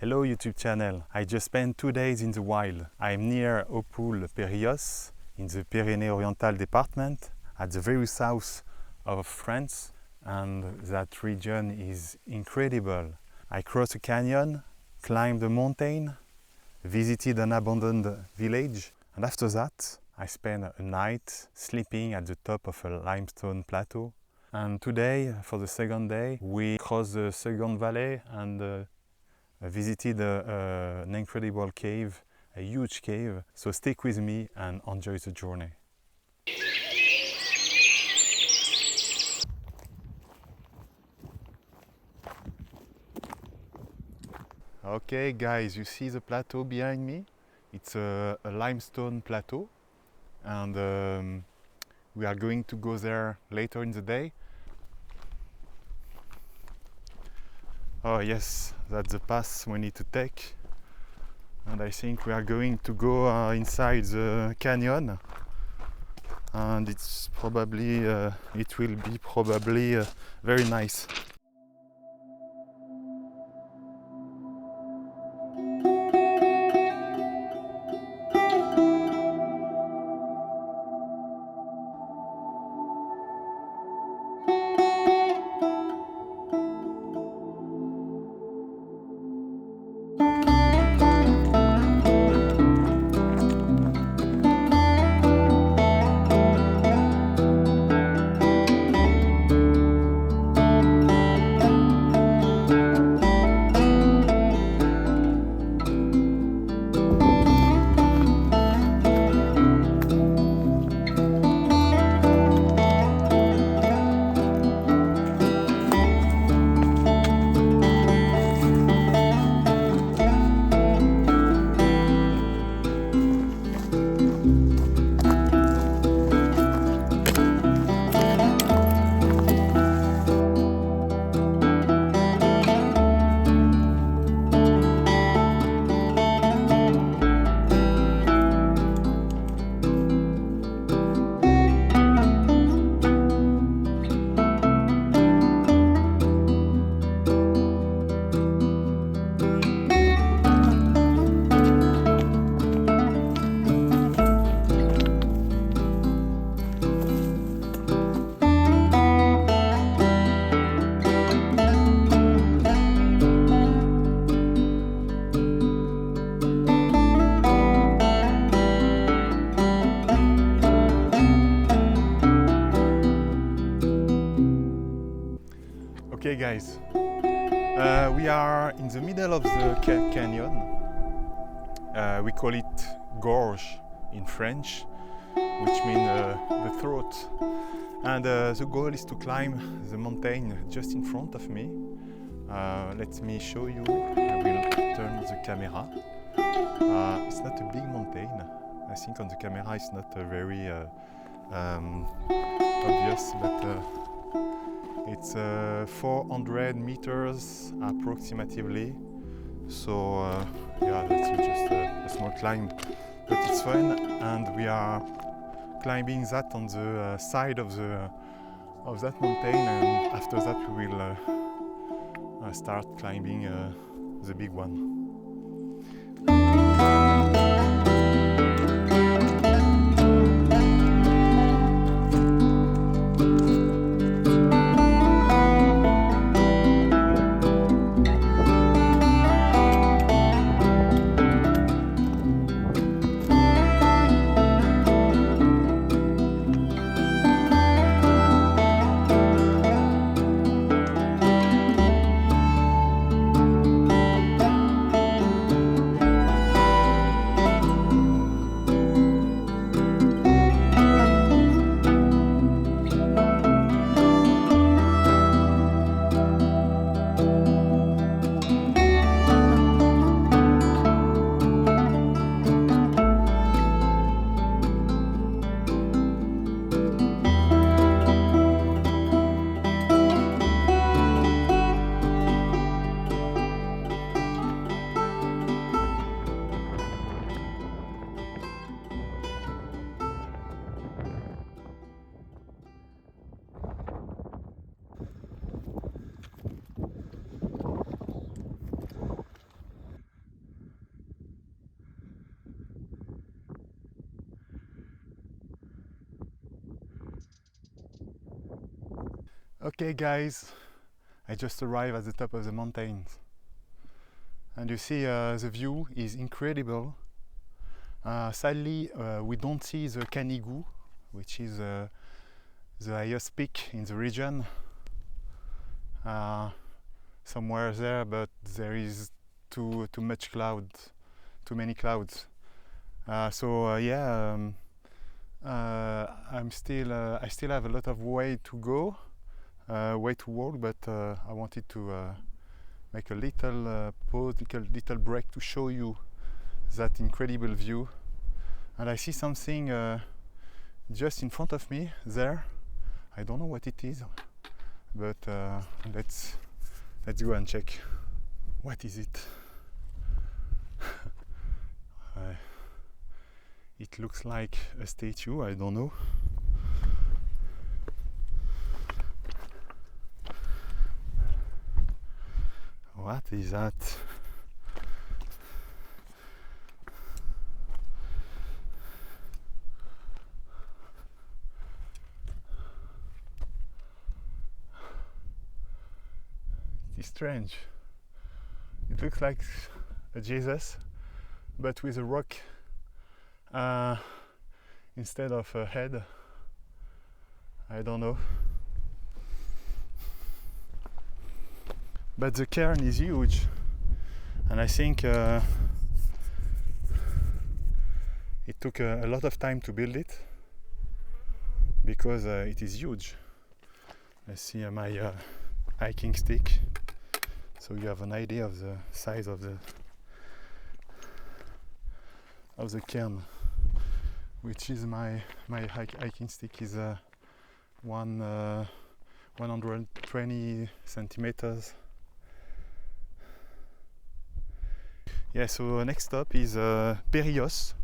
Hello YouTube channel. I just spent 2 days in the wild. I'm near Opoules-Périlleux in the Pyrénées-Oriental department at the very south of France, and that region is incredible. I crossed a canyon, climbed a mountain, visited an abandoned village, and after that I spent a night sleeping at the top of a limestone plateau. And today, for the second day, we crossed the second valley and visited an incredible cave, a huge cave. So stick with me and enjoy the journey. Okay guys, you see the plateau behind me? It's a limestone plateau, and we are going to go there later in the day. Oh yes, that's the path we need to take, and I think we are going to go inside the canyon, and it's probably it will be probably very nice. Okay guys, we are in the middle of the canyon. We call it gorge in French, which means the throat. And the goal is to climb the mountain just in front of me. Let me show you. I will turn the camera. It's not a big mountain. I think on the camera it's not very obvious, but it's 400 meters approximately, so yeah, that's just a small climb, but it's fun, and we are climbing that on the side of that mountain, and after that we will start climbing the big one. Okay guys, I just arrived at the top of the mountains and you see the view is incredible. Sadly we don't see the Canigou, which is the highest peak in the region, somewhere there, but there is too much clouds, too many clouds. I still have a lot of way to go, way to walk, but I wanted to make a little pause, little break to show you that incredible view. And I see something just in front of me there. I don't know what it is, but let's go and check. What is it? It looks like a statue, I don't know. What is that? It's strange. It looks like a Jesus, but with a rock instead of a head. I don't know. But the cairn is huge, and I think it took a lot of time to build it because it is huge. Let's see my hiking stick, so you have an idea of the size of the cairn, which is my hiking stick is 120 centimeters. Yeah, so next stop is Perrillos.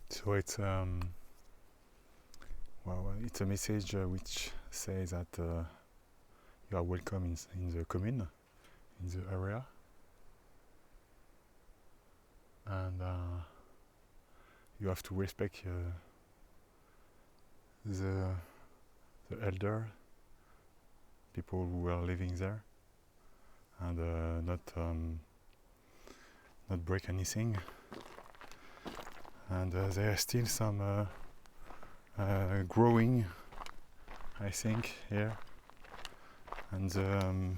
So it's it's a message which says that you are welcome in the commune, in the area, and you have to respect the elder people who are living there, and not break anything. And there are still some growing, I think, here, and some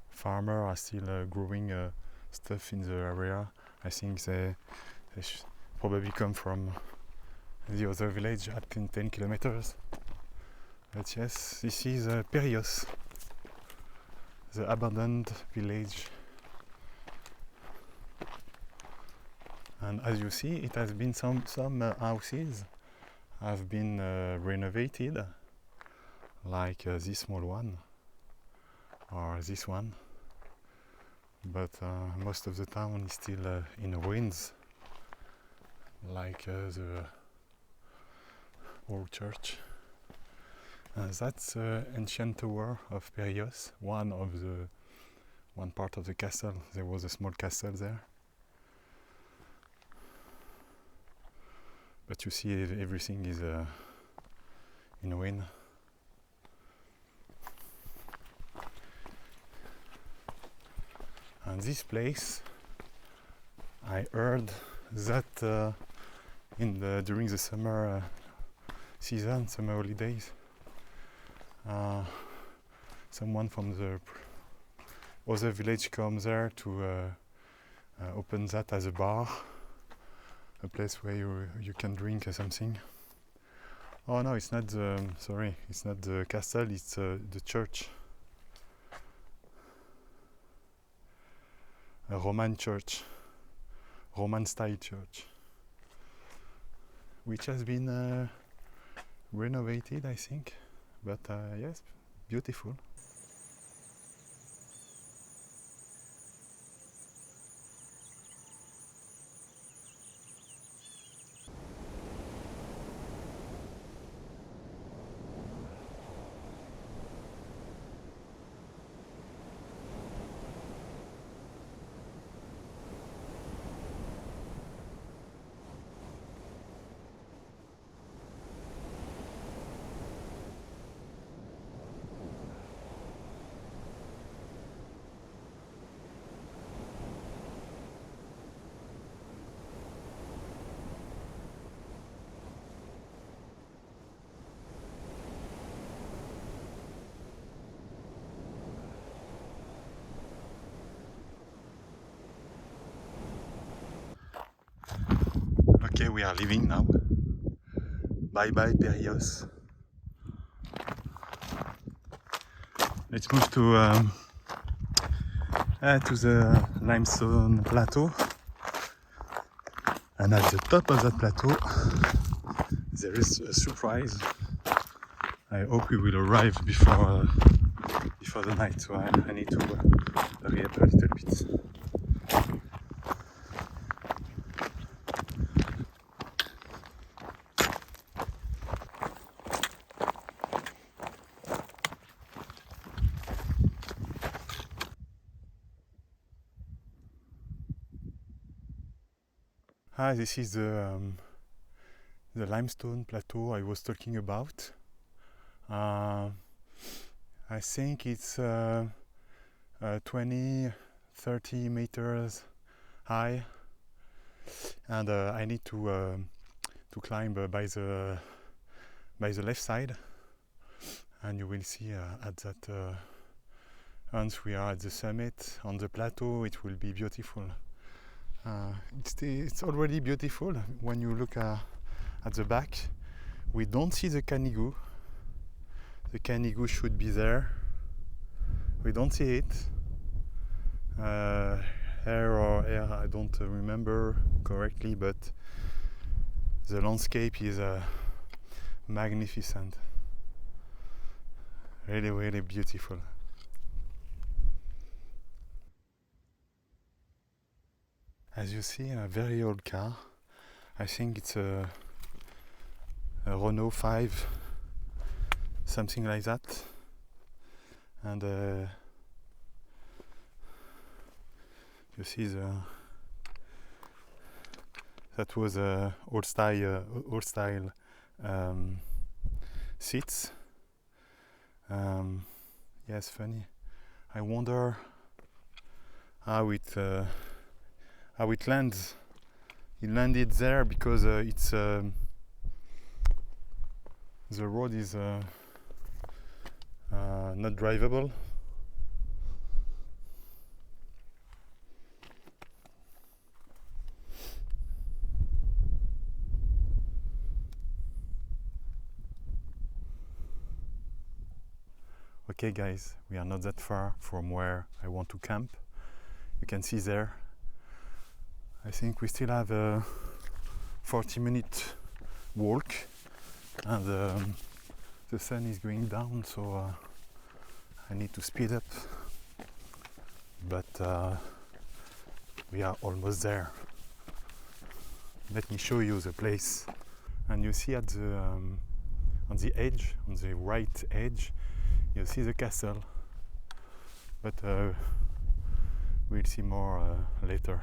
farmers are still growing stuff in the area. I think they probably come from the other village at 10 kilometers. But yes, this is Perrillos, the abandoned village. And as you see, it has been some houses have been renovated, like this small one or this one, but most of the town is still in ruins, like the old church. That's the ancient tower of Perrillos, one part of the castle. There was a small castle there. But you see everything is in ruin. And this place, I heard that during the summer season, summer holidays, someone from the other village comes there to open that as a bar, a place where you can drink something. Oh no, it's not the, sorry, it's not the castle, it's the church. A Roman church, Roman style church, which has been renovated, I think, but yes, beautiful. Okay, we are leaving now. Bye bye Périos. Let's move to the limestone plateau. And at the top of that plateau, there is a surprise. I hope we will arrive before the night, so I need to hurry up a little bit. This is the limestone plateau I was talking about. I think it's 20-30 meters high, and I need to climb by the left side, and you will see at that once we are at the summit on the plateau, it will be beautiful. It's already beautiful when you look at the back. We don't see the Canigou. The Canigou should be there. We don't see it. Air, I don't remember correctly, but the landscape is magnificent. Really, really beautiful. As you see, a very old car. I think it's a Renault 5, something like that. And you see that was old style seats. Yes, funny. I wonder how it lands. It landed there because it's the road is not drivable. Okay guys, we are not that far from where I want to camp. You can see there. I think we still have a 40-minute walk, and the sun is going down, so I need to speed up, but we are almost there. Let me show you the place. And you see at the on the edge, on the right edge, you see the castle, but we'll see more later.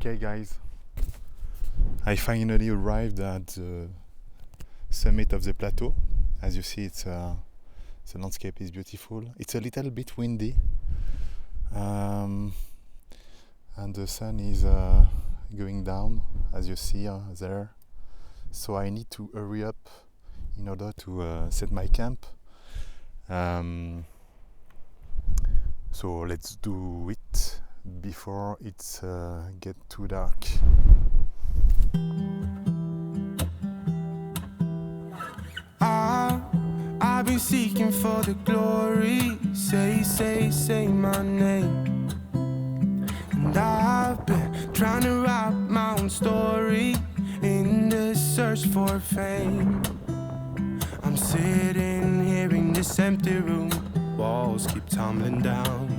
Okay guys, I finally arrived at the summit of the plateau. As you see, the landscape is beautiful. It's a little bit windy, and the sun is going down, as you see there. So I need to hurry up in order to set my camp. So let's do it before it gets too dark. I've been seeking for the glory. Say my name. And I've been trying to write my own story in the search for fame. I'm sitting here in this empty room. Walls keep tumbling down.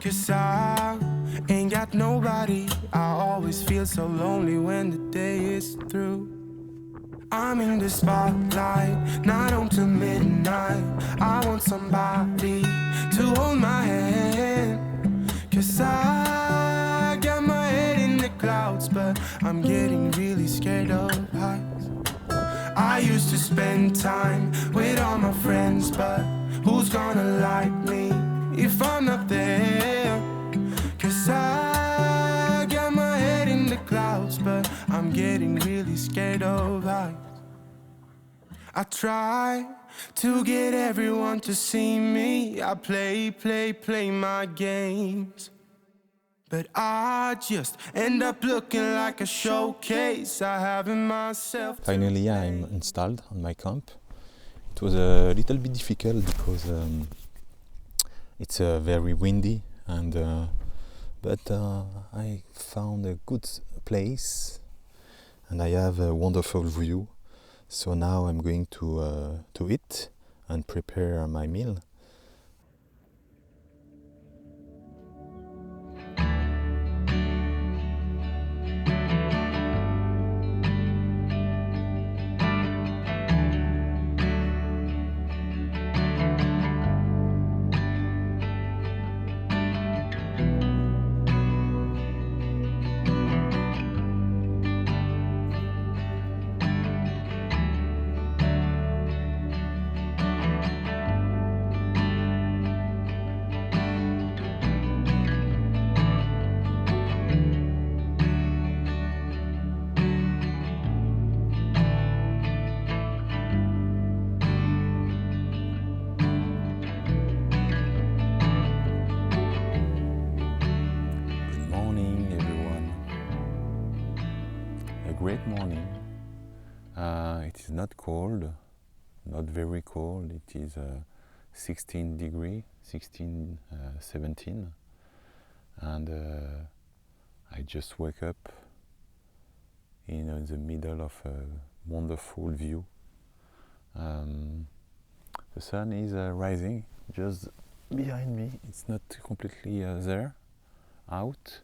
'Cause I ain't got nobody. I always feel so lonely when the day is through. I'm in the spotlight, night on to midnight. I want somebody to hold my hand. 'Cause I got my head in the clouds, but I'm getting really scared of heights. I used to spend time with all my friends, but who's gonna like me if I'm not there? 'Cause I got my head in the clouds, but I'm getting really scared of heights. I try to get everyone to see me. I play my games. But I just end up looking like a showcase. I have in myself. Finally, I'm installed on my camp. It was a little bit difficult because it's very windy, but I found a good place and I have a wonderful view. So now I'm going to eat and prepare my meal. Great morning. It is not cold, not very cold. It is 16 degree, 16, 17, and I just wake up in the middle of a wonderful view. The sun is rising just behind me. It's not completely there, out.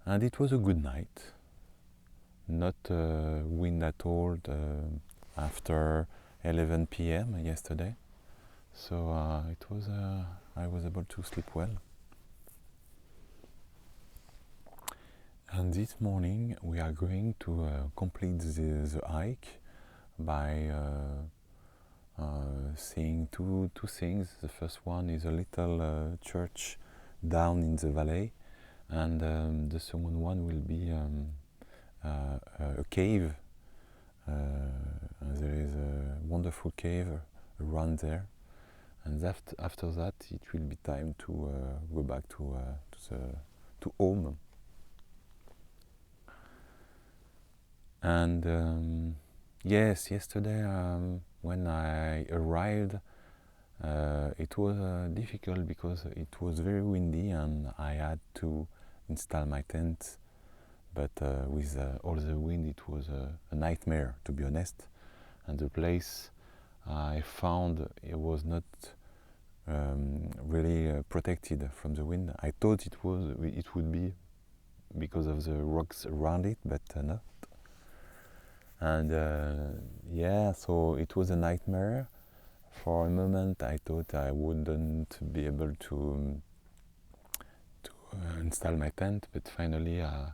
And it was a good night, not wind at all after 11 p.m. yesterday, so I was able to sleep well. And this morning we are going to complete the hike by seeing two things. The first one is a little church down in the valley, and the second one will be a cave. There is a wonderful cave around there, and after that it will be time to go back to home. And yes, yesterday when I arrived, it was difficult because it was very windy and I had to install my tent, but with all the wind it was a nightmare, to be honest. And the place I found, it was not really protected from the wind. I thought it would be because of the rocks around it, but not. And yeah, so it was a nightmare. For a moment I thought I wouldn't be able to install my tent, but finally I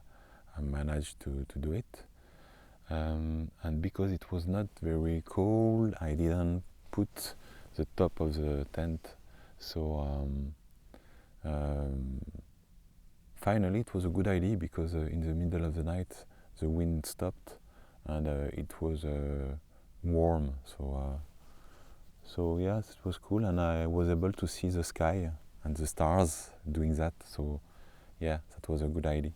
managed to do it. And because it was not very cold, I didn't put the top of the tent. So finally it was a good idea, because in the middle of the night the wind stopped and it was warm. So yes, it was cool, and I was able to see the sky and the stars doing that. So yeah, that was a good idea.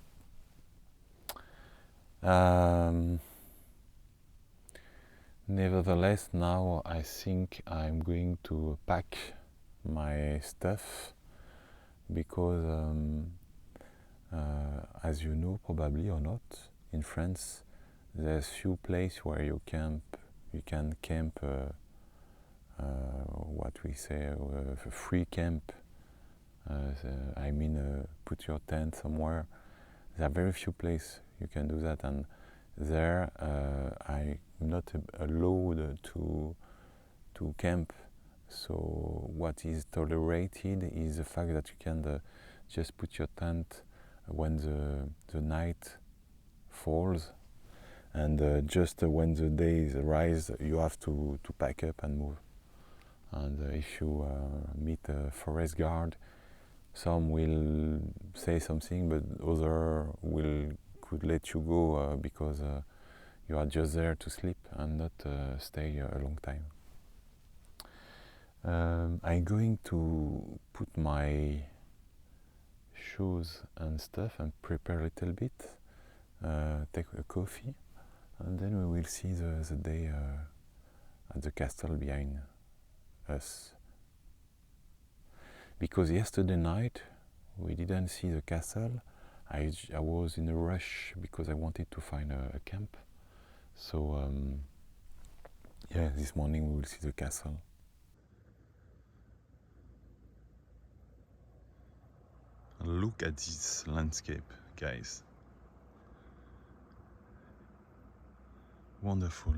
Nevertheless, now I think I'm going to pack my stuff, because as you know probably or not, in France there's few places where you can camp, what we say, free camp. I mean, put your tent somewhere. There are very few places you can do that, and there I'm not allowed to camp. So what is tolerated is the fact that you can just put your tent when the night falls, and just when the days rise, you have to pack up and move. And if you meet a forest guard, some will say something, but other could let you go, because you are just there to sleep and not stay a long time. I'm going to put my shoes and stuff and prepare a little bit, take a coffee, and then we will see the day at the castle behind us. Because yesterday night we didn't see the castle. I was in a rush because I wanted to find a camp. So yeah, this morning we will see the castle. Look at this landscape, guys. Wonderful.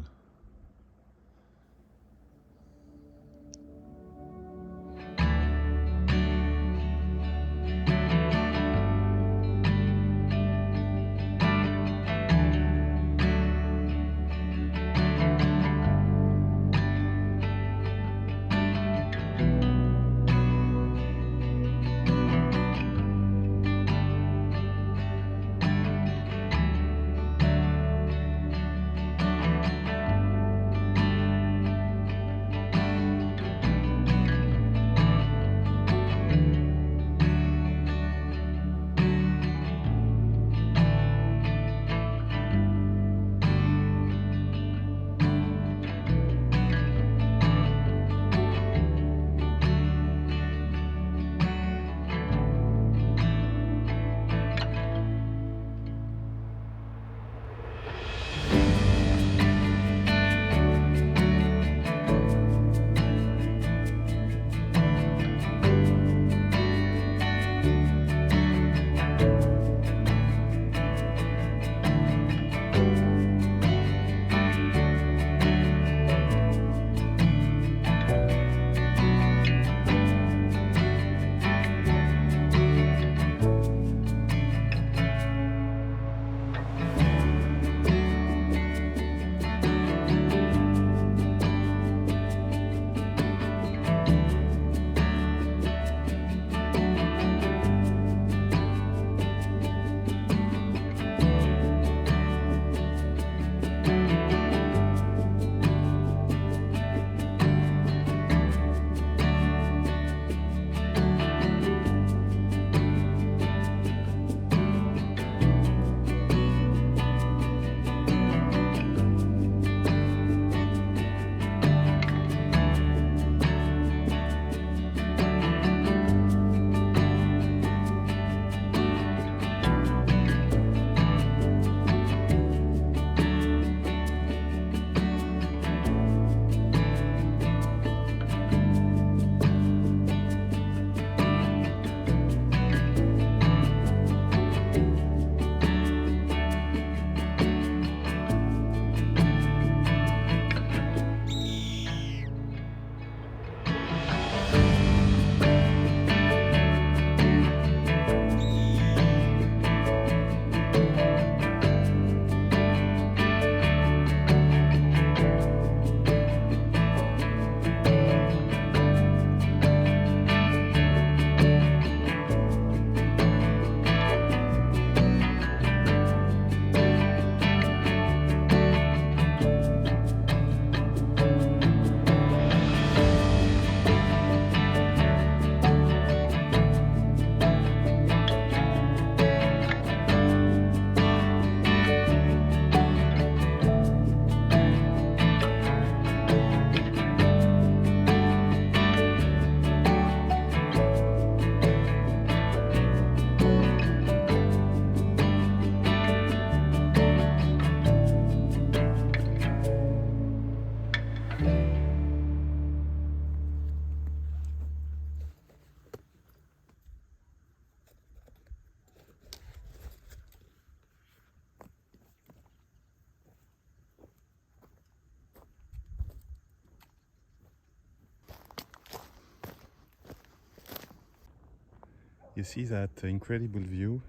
You see that incredible view.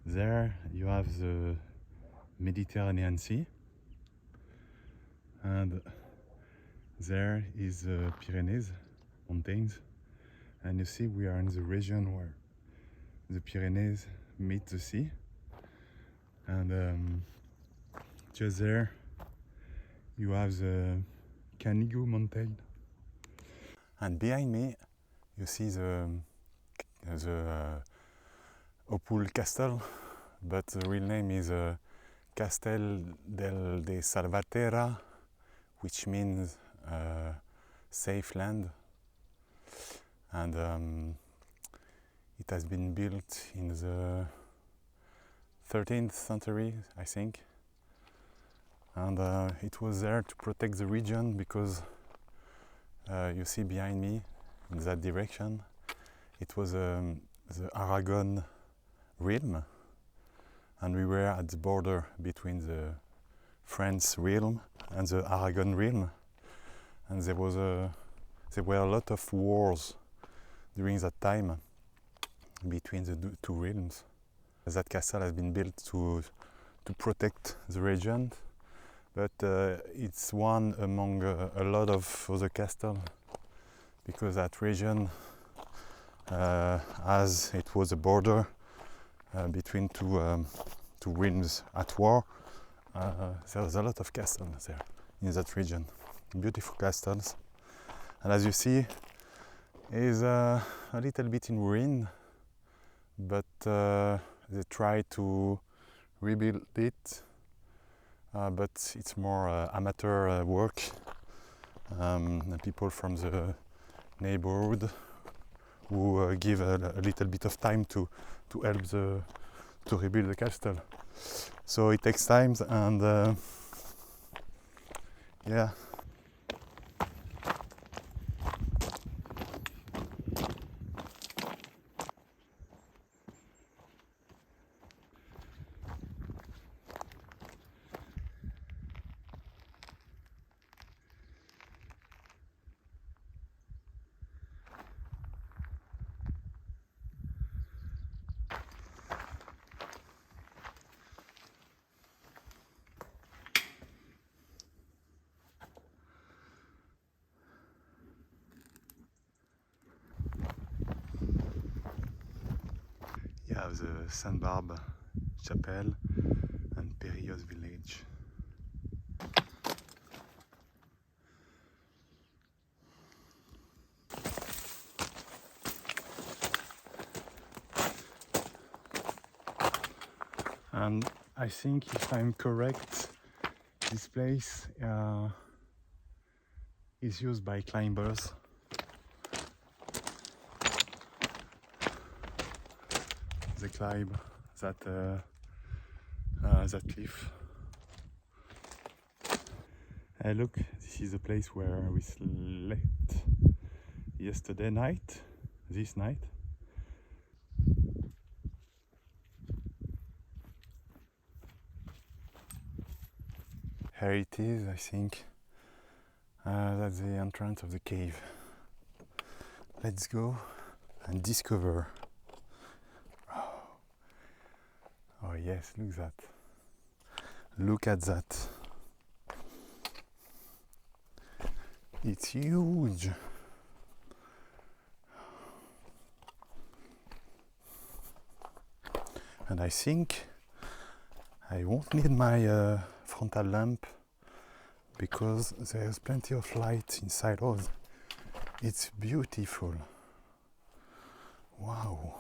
There you have the Mediterranean Sea, and there is the Pyrenees mountains, and you see we are in the region where the Pyrenees meet the sea, and just there you have the Canigou mountain, and behind me you see the Opul Castle, but the real name is Castel de Salvatierra, which means safe land, and it has been built in the 13th century, I think, and it was there to protect the region because you see behind me in that direction it was the Aragon realm, and we were at the border between the France realm and the Aragon realm, and there were a lot of wars during that time between the two realms. That castle has been built to protect the region, but it's one among a lot of other castles, because that region, as it was a border between two realms at war, there's a lot of castles there in that region, beautiful castles, and as you see, is a little bit in ruin, but they try to rebuild it, but it's more amateur work, and people from the neighborhood who give a little bit of time to help to rebuild the castle. So it takes time, and yeah. You have the Sainte Barbe Chapel and Périlleuse village. And I think, if I'm correct, this place is used by climbers. They climb that cliff. Look, this is the place where we slept yesterday night, this night. Here it is, I think. That's the entrance of the cave. Let's go and discover. Oh yes, look at that. Look at that. It's huge. And I think I won't need my frontal lamp because there's plenty of light inside. Oh, it's beautiful. Wow.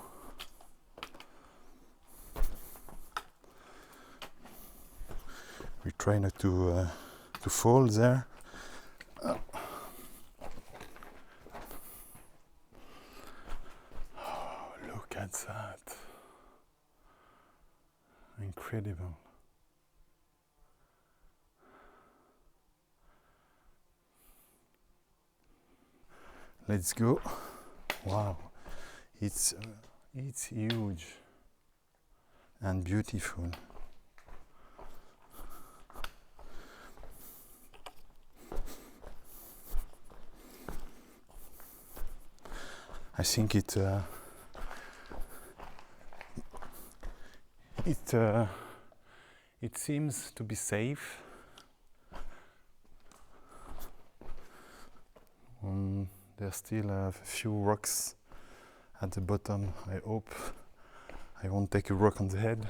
We try not to fall there. Oh, look at that. Incredible. Let's go. Wow. It's huge and beautiful. I think it It seems to be safe. There's still a few rocks at the bottom. I hope I won't take a rock on the head.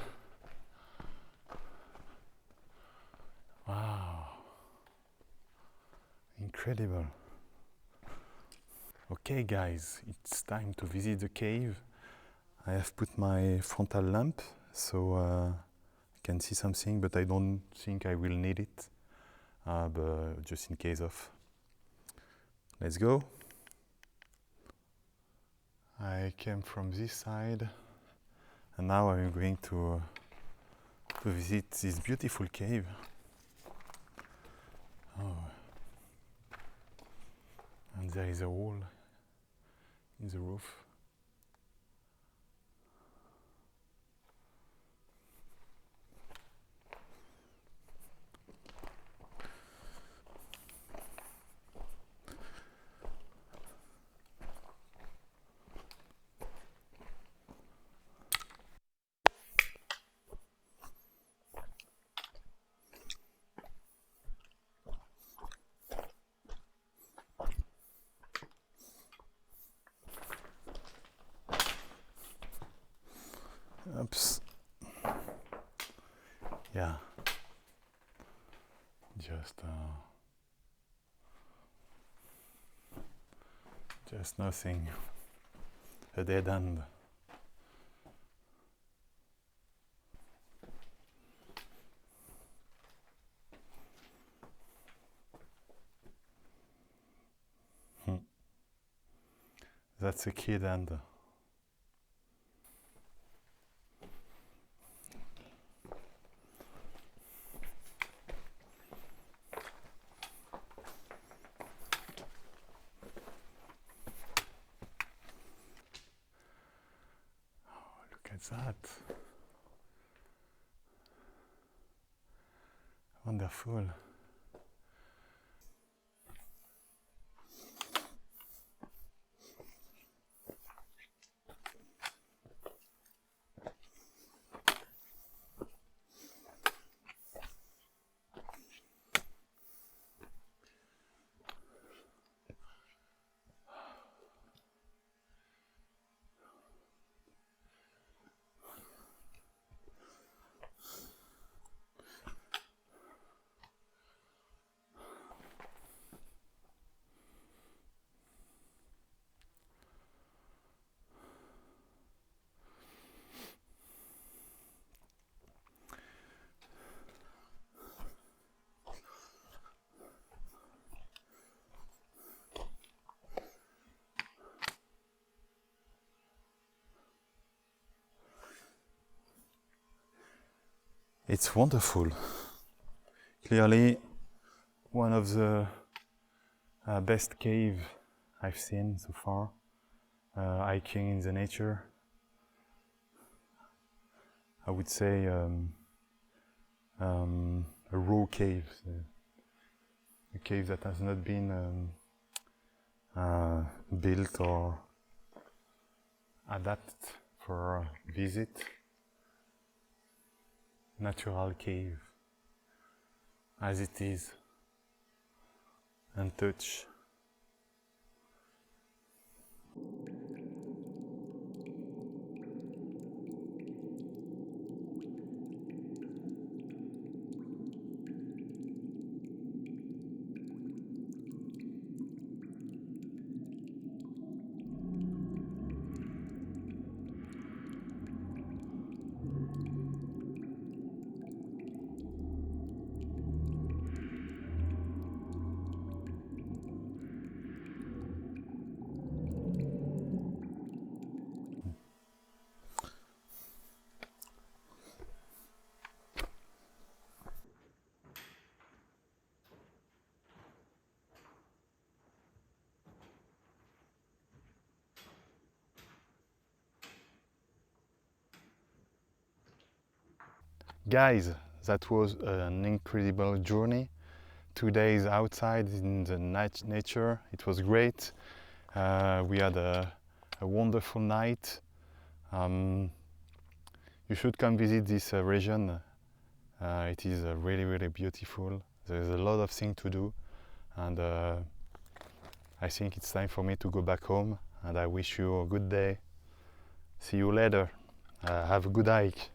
Wow, incredible. Okay guys, it's time to visit the cave. I have put my frontal lamp so I can see something, but I don't think I will need it, but just in case of. Let's go. I came from this side and now I'm going to visit this beautiful cave. Oh. And there is a hole in the roof. Oops. Yeah. Just nothing. A dead end. That's a kid end. That wonderful. It's wonderful. Clearly one of the best cave I've seen so far, hiking in the nature. I would say a raw cave, a cave that has not been built or adapted for a visit. Natural cave, as it is, untouched. Guys, that was an incredible journey. 2 days outside in the nature. It was great. We had a wonderful night. You should come visit this region. It is really, really beautiful. There's a lot of things to do, and I think it's time for me to go back home, and I wish you a good day. See you later. Have a good hike.